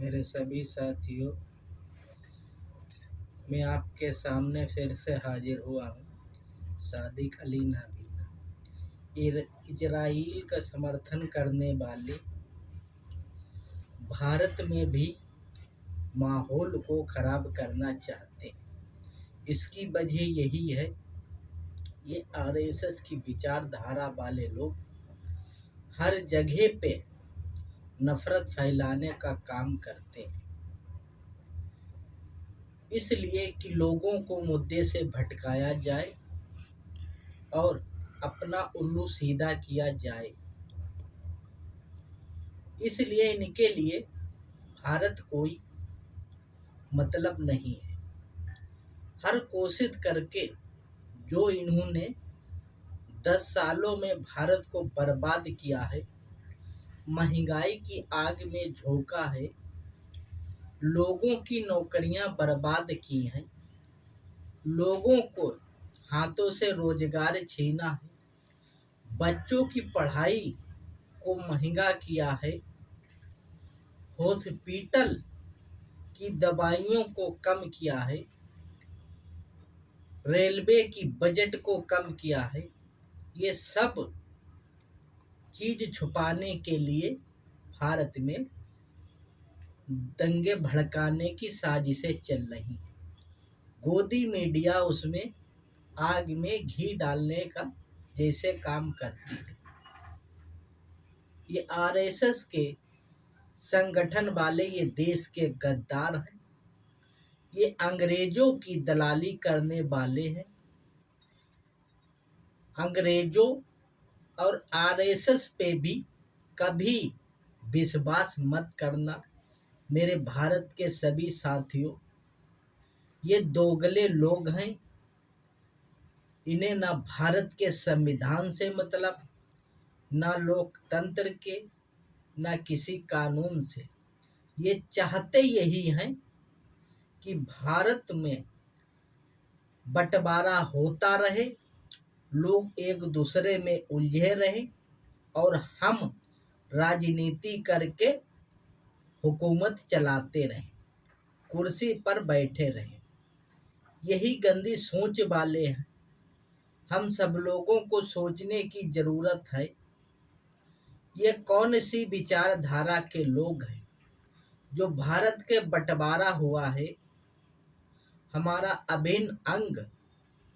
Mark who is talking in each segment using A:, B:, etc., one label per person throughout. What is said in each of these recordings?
A: मेरे सभी साथियों, मैं आपके सामने फिर से हाजिर हुआ हूँ। सादिक अली नाबीना इजराइल का समर्थन करने वाले भारत में भी माहौल को खराब करना चाहते हैं। इसकी वजह यही है, ये आरएसएस की विचारधारा वाले लोग हर जगह पे नफरत फैलाने का काम करते हैं, इसलिए कि लोगों को मुद्दे से भटकाया जाए और अपना उल्लू सीधा किया जाए। इसलिए इनके लिए भारत कोई मतलब नहीं है। हर कोशिश करके जो इन्होंने 10 सालों में भारत को बर्बाद किया है, महंगाई की आग में झोंका है, लोगों की नौकरियां बर्बाद की हैं, लोगों को हाथों से रोजगार छीना है, बच्चों की पढ़ाई को महंगा किया है, हॉस्पिटल की दवाइयों को कम किया है, रेलवे की बजट को कम किया है। ये सब चीज छुपाने के लिए भारत में दंगे भड़काने की साजिशें चल रही हैं। गोदी मीडिया उसमें आग में घी डालने का जैसे काम करती है। ये आरएसएस के संगठन वाले ये देश के गद्दार हैं। ये अंग्रेजों की दलाली करने वाले हैं। अंग्रेजों और आरएसएस पे भी कभी विश्वास मत करना मेरे भारत के सभी साथियों। ये दोगले लोग हैं। इन्हें ना भारत के संविधान से मतलब, ना लोकतंत्र के, ना किसी कानून से। ये चाहते यही हैं कि भारत में बंटवारा होता रहे, लोग एक दूसरे में उलझे रहें और हम राजनीति करके हुकूमत चलाते रहें, कुर्सी पर बैठे रहें। यही गंदी सोच वाले हैं। हम सब लोगों को सोचने की ज़रूरत है। ये कौन सी विचारधारा के लोग हैं जो भारत के बंटवारा हुआ है, हमारा अभिन्न अंग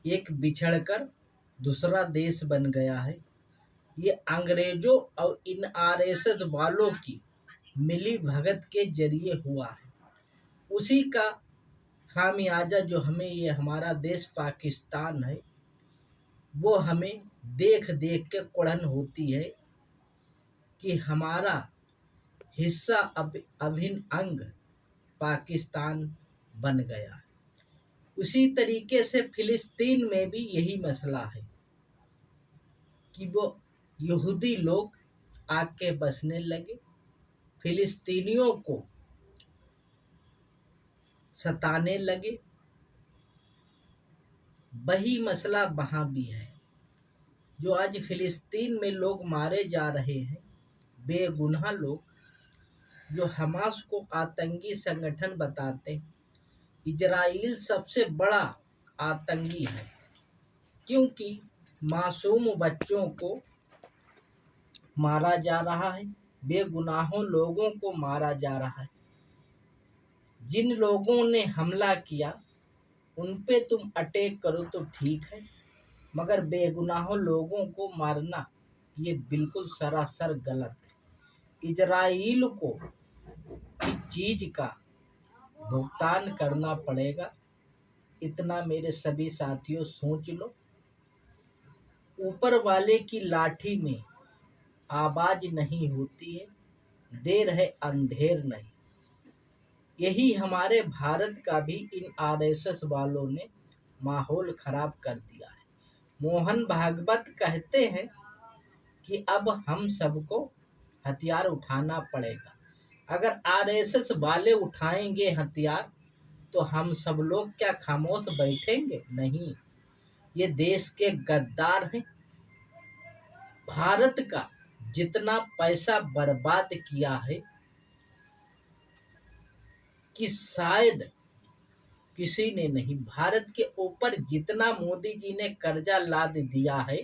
A: एक बिछड़कर दूसरा देश बन गया है। ये अंग्रेजों और इन आरएसएस वालों की मिली भगत के जरिए हुआ है। उसी का खामियाजा जो हमें ये हमारा देश पाकिस्तान है, वो हमें देख देख के कुड़न होती है कि हमारा हिस्सा अब अभिन्न अंग पाकिस्तान बन गया है। उसी तरीके से फिलिस्तीन में भी यही मसला है कि वो यहूदी लोग आके बसने लगे, फिलिस्तीनियों को सताने लगे। वही मसला वहाँ भी है। जो आज फिलिस्तीन में लोग मारे जा रहे हैं, बेगुनाह लोग, जो हमास को आतंकी संगठन बताते हैं। इजराइल सबसे बड़ा आतंकी है, क्योंकि मासूम बच्चों को मारा जा रहा है, बेगुनाहों लोगों को मारा जा रहा है। जिन लोगों ने हमला किया उन पे तुम अटैक करो तो ठीक है, मगर बेगुनाहों लोगों को मारना ये बिल्कुल सरासर गलत है। इजराइल को इस चीज का भुगतान करना पड़ेगा। इतना मेरे सभी साथियों सोच लो। ऊपर वाले की लाठी में आवाज नहीं होती है, देर है अंधेर नहीं। यही हमारे भारत का भी इन आरएसएस वालों ने माहौल खराब कर दिया है। मोहन भागवत कहते हैं कि अब हम सबको हथियार उठाना पड़ेगा। अगर आरएसएस वाले उठाएंगे हथियार तो हम सब लोग क्या खामोश बैठेंगे? नहीं। ये देश के गद्दार हैं। भारत का जितना पैसा बर्बाद किया है, कि शायद किसी ने नहीं। भारत के ऊपर जितना मोदी जी ने कर्जा लाद दिया है,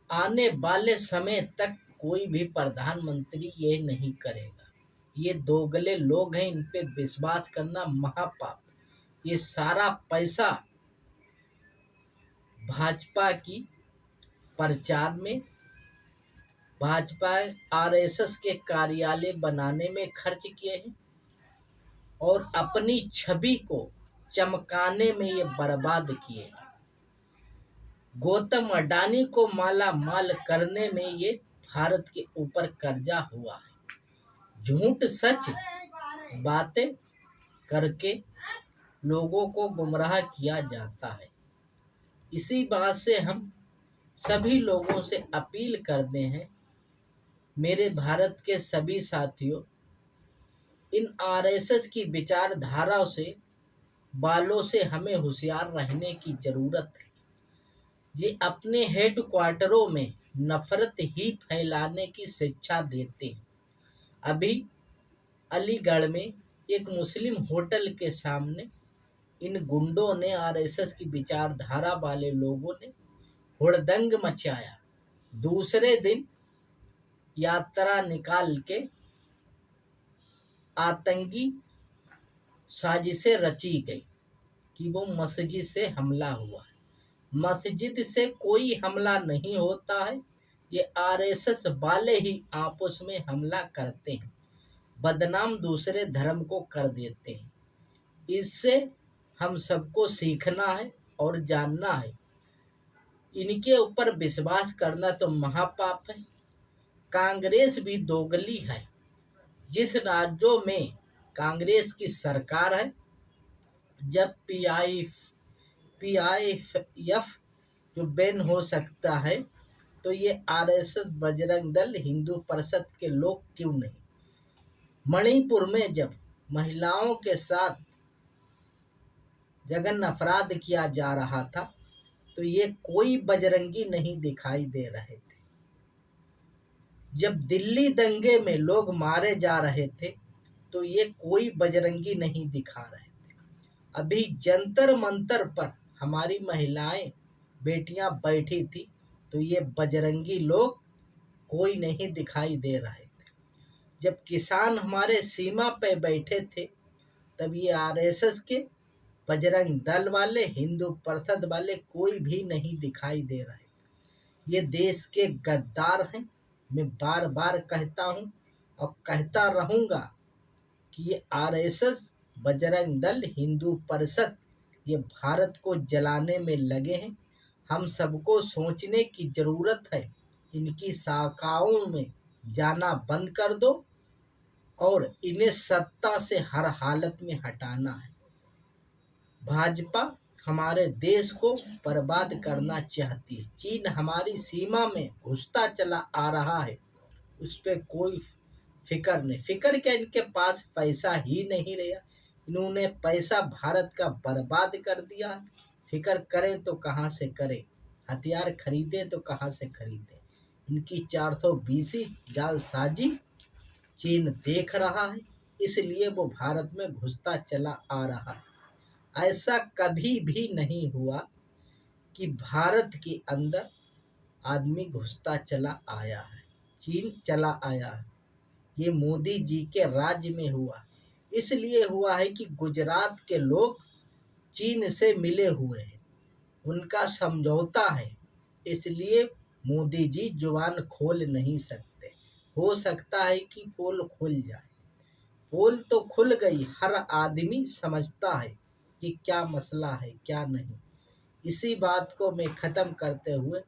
A: आने वाले समय तक कोई भी प्रधानमंत्री ये नहीं करेगा। ये दोगले लोग हैं, इन पे विश्वास करना महापाप। ये सारा पैसा भाजपा की प्रचार में, भाजपा आरएसएस के कार्यालय बनाने में खर्च किए हैं और अपनी छवि को चमकाने में ये बर्बाद किए हैं। गौतम अडानी को माला माल करने में ये भारत के ऊपर कर्जा हुआ है। झूठ सच बातें करके लोगों को गुमराह किया जाता है। इसी बात से हम सभी लोगों से अपील करते हैं, मेरे भारत के सभी साथियों, इन आरएसएस की विचारधारा से बालों से हमें होशियार रहने की जरूरत है। ये अपने हेडक्वार्टरों में नफरत ही फैलाने की शिक्षा देते हैं। अभी अलीगढ़ में एक मुस्लिम होटल के सामने इन गुंडों ने, आरएसएस की विचारधारा वाले लोगों ने हुड़दंग मचाया। दूसरे दिन यात्रा निकाल के आतंकी साजिशें रची गई कि वो मस्जिद से हमला हुआ है। मस्जिद से कोई हमला नहीं होता है, ये आरएसएस वाले ही आपस में हमला करते हैं, बदनाम दूसरे धर्म को कर देते हैं। इससे हम सबको सीखना है और जानना है। इनके ऊपर विश्वास करना तो महापाप है। कांग्रेस भी दोगली है। जिस राज्यों में कांग्रेस की सरकार है, जब पीआईएफ जो बैन हो सकता है, तो ये आरएसएस, बजरंग दल, हिंदू परिषद के लोग क्यों नहीं? मणिपुर में जब महिलाओं के साथ जघन्य अपराध किया जा रहा था, तो ये कोई बजरंगी नहीं दिखाई दे रहे थे। जब दिल्ली दंगे में लोग मारे जा रहे थे, तो ये कोई बजरंगी नहीं दिखा रहे थे। अभी जंतर मंतर पर हमारी महिलाएं, बेटियां बैठी थी, तो ये बजरंगी लोग कोई नहीं दिखाई दे रहे थे। जब किसान हमारे सीमा पे बैठे थे, तब ये आरएसएस के, बजरंग दल वाले, हिंदू परिषद वाले कोई भी नहीं दिखाई दे रहे थे। ये देश के गद्दार हैं। मैं बार बार कहता हूँ और कहता रहूँगा कि ये आरएसएस, बजरंग दल, हिंदू परिषद, ये भारत को जलाने में लगे हैं। हम सबको सोचने की ज़रूरत है। इनकी शाखाओं में जाना बंद कर दो और इन्हें सत्ता से हर हालत में हटाना है। भाजपा हमारे देश को बर्बाद करना चाहती है। चीन हमारी सीमा में घुसता चला आ रहा है, उस पर कोई फिक्र नहीं। फिक्र क्या, इनके पास पैसा ही नहीं रहा। इन्होंने पैसा भारत का बर्बाद कर दिया। फिक्र करें तो कहाँ से करें, हथियार खरीदें तो कहाँ से खरीदें। इनकी 420 जालसाजी चीन देख रहा है, इसलिए वो भारत में घुसता चला आ रहा है। ऐसा कभी भी नहीं हुआ कि भारत के अंदर आदमी घुसता चला आया है, चीन चला आया है। ये मोदी जी के राज्य में हुआ। इसलिए हुआ है कि गुजरात के लोग चीन से मिले हुए हैं, उनका समझौता है, इसलिए मोदी जी जुबान खोल नहीं सकते। हो सकता है कि पोल खुल जाए। पोल तो खुल गई, हर आदमी समझता है कि क्या मसला है क्या नहीं। इसी बात को मैं ख़त्म करते हुए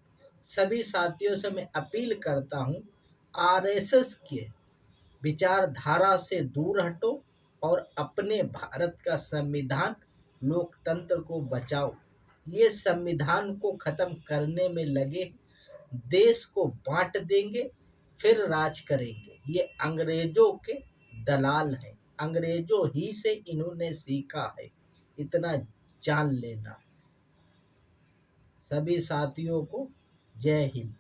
A: सभी साथियों से मैं अपील करता हूँ, आरएसएस के विचारधारा से दूर हटो और अपने भारत का संविधान, लोकतंत्र को बचाओ। ये संविधान को ख़त्म करने में लगे, देश को बांट देंगे, फिर राज करेंगे। ये अंग्रेजों के दलाल हैं, अंग्रेजों ही से इन्होंने सीखा है, इतना जान लेना। सभी साथियों को जय हिंद।